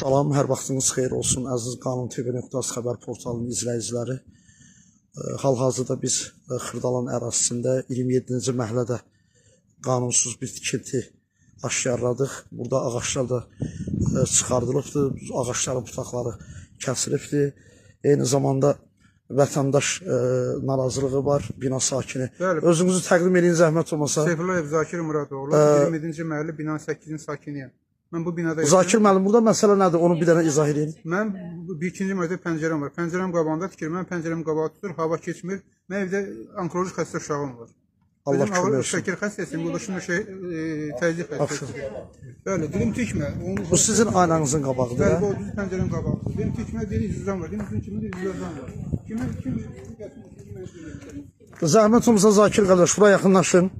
Salam, hər vaxtınız xeyir olsun, əziz Qanun TV.az xəbər portalının izləyiciləri. Hal-hazırda biz Xırdalan ərazisində 27-ci məhəllədə qanunsuz bir tikinti aşkarladıq. Burada ağaçlar da çıxardılıbdır, ağaçların butaqları kəsilibdir. Eyni zamanda vətəndaş narazılığı var, bina sakini. Bəli. Özünüzü təqdim edin, zəhmət olmasa. Seyfullayev Zakir Muradoğlu, 27-ci məhəllə bina 8-in sakiniyəm. Mən bu binada Zakir müəllim, burada məsələ nədir? Onu bir dənə izah edin. Mən bir ikinci mərtəbə pəncərəm var. Pəncərəm qabağında tikir. Mən pəncərəm qabağa tutur, hava keçmir. Mən evdə onkoloji xəstə uşağım var. Allah Benim kömək ağır olsun. şəkil xəstəsiyim, bu da şimdi təzyiq xəstəsi. Bəli, dilim tikmə. Bu sizin aynanızın qabağıdır. Bəli, Hə? bu düz pəncərəm qabağıdır. Benim tikmə dili yüzdən var. Benim kimi dili yüzdən var. Kim Zəhmət olmasa Zakir qardaş, buraya yaxınlaşın.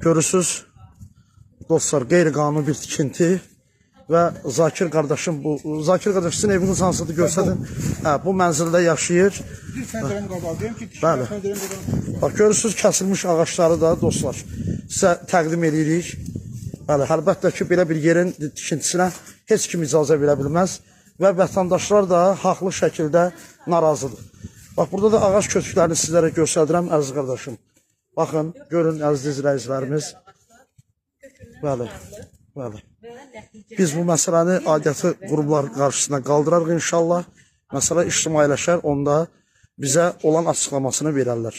Görürsünüz, dostlar, qeyri-qanuni bir tikinti və Zakir qardaşım bu. Zakir qardaş, sizin eviniz hansıdır göstərin. Hə, bu mənzildə yaşayır. Düz pəncərəm qabağıdır. Ki Bəli. pəncərəm qabağıdır. Bax, görürsünüz kəsilmiş ağaçları da dostlar sizə təqdim edirik. Bəli, əlbəttə ki, belə bir yerin tikintisinə heç kim icazə verə bilməz və vətəndaşlar da haqlı şəkildə narazıdır. Bax, burada da ağac kötüklərini sizlərə göstərirəm, əziz qardaşım. Baxın, görün, əziz izləyicilərimiz. Bəli, bəli. Biz bu məsələni aidiyyatı qurumlar qarşısına qaldırarıq inşallah. Məsələ ictimailəşər, onda bizə olan açıqlamasını verərlər.